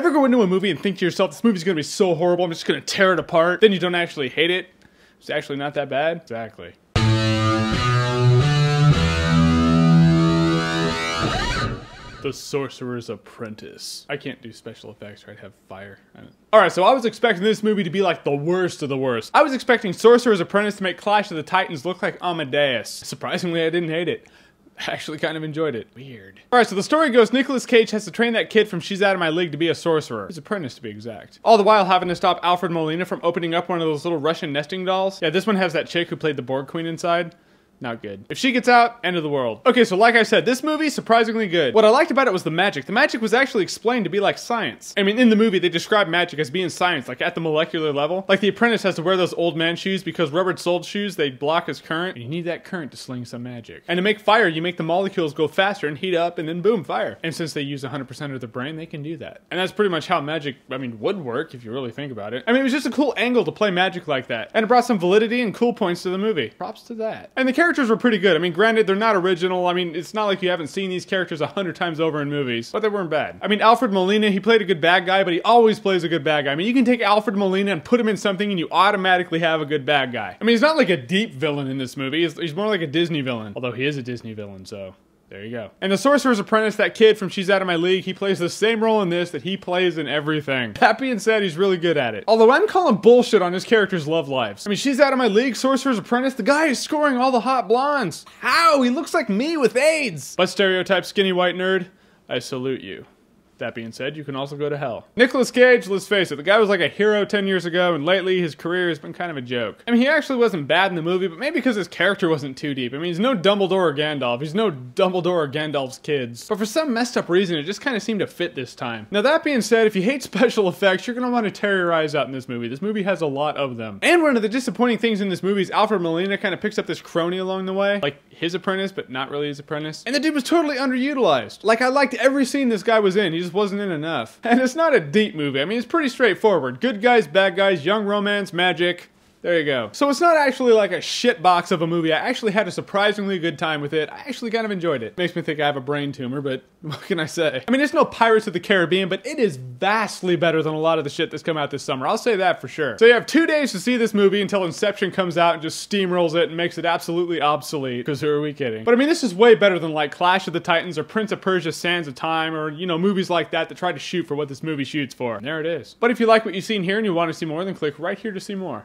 Ever go into a movie and think to yourself, this movie's gonna be so horrible, I'm just gonna tear it apart, then you don't actually hate it? It's actually not that bad? Exactly. The Sorcerer's Apprentice. I can't do special effects, right? Have fire. Alright, so I was expecting this movie to be like the worst of the worst. I was expecting Sorcerer's Apprentice to make Clash of the Titans look like Amadeus. Surprisingly, I didn't hate it. I actually kind of enjoyed it. Weird. Alright, so the story goes Nicolas Cage has to train that kid from She's Out of My League to be a sorcerer. His apprentice, to be exact. All the while having to stop Alfred Molina from opening up one of those little Russian nesting dolls. Yeah, this one has that chick who played the Borg Queen inside. Not good. If she gets out, end of the world. Okay, so like I said, this movie, surprisingly good. What I liked about it was the magic. The magic was actually explained to be like science. I mean, in the movie, they describe magic as being science, like at the molecular level. Like the apprentice has to wear those old man shoes because rubber-soled shoes, they block his current. And you need that current to sling some magic. And to make fire, you make the molecules go faster and heat up and then boom, fire. And since they use 100% of their brain, they can do that. And that's pretty much how magic, I mean, would work if you really think about it. I mean, it was just a cool angle to play magic like that. And it brought some validity and cool points to the movie. Props to that. And the characters were pretty good. I mean, granted, they're not original. I mean, it's not like you haven't seen these characters 100 times over in movies, but they weren't bad. I mean, Alfred Molina, he played a good bad guy, but he always plays a good bad guy. I mean, you can take Alfred Molina and put him in something and you automatically have a good bad guy. I mean, he's not like a deep villain in this movie. He's more like a Disney villain. Although he is a Disney villain, so... there you go. And the Sorcerer's Apprentice, that kid from She's Out of My League, he plays the same role in this that he plays in everything. That being said, he's really good at it. Although I'm calling bullshit on his character's love lives. I mean, She's Out of My League, Sorcerer's Apprentice, the guy is scoring all the hot blondes. How? He looks like me with AIDS. But stereotype skinny white nerd, I salute you. That being said, you can also go to hell. Nicolas Cage, let's face it, the guy was like a hero 10 years ago, and lately his career has been kind of a joke. I mean, he actually wasn't bad in the movie, but maybe because his character wasn't too deep. I mean, he's no Dumbledore or Gandalf. He's no Dumbledore or Gandalf's kids. But for some messed up reason, it just kind of seemed to fit this time. Now, that being said, if you hate special effects, you're gonna want to tear your eyes out in this movie. This movie has a lot of them. And one of the disappointing things in this movie is Alfred Molina kind of picks up this crony along the way. Like his apprentice, but not really his apprentice. And the dude was totally underutilized. Like, I liked every scene this guy was in. He just wasn't in enough. And it's not a deep movie. I mean, it's pretty straightforward. Good guys, bad guys, young romance, magic. There you go. So it's not actually like a shit box of a movie. I actually had a surprisingly good time with it. I actually kind of enjoyed it. Makes me think I have a brain tumor, but what can I say? I mean, it's no Pirates of the Caribbean, but it is vastly better than a lot of the shit that's come out this summer. I'll say that for sure. So you have 2 days to see this movie until Inception comes out and just steamrolls it and makes it absolutely obsolete. Because who are we kidding? But I mean, this is way better than like Clash of the Titans or Prince of Persia Sands of Time or, you know, movies like that try to shoot for what this movie shoots for. And there it is. But if you like what you've seen here and you want to see more, then click right here to see more.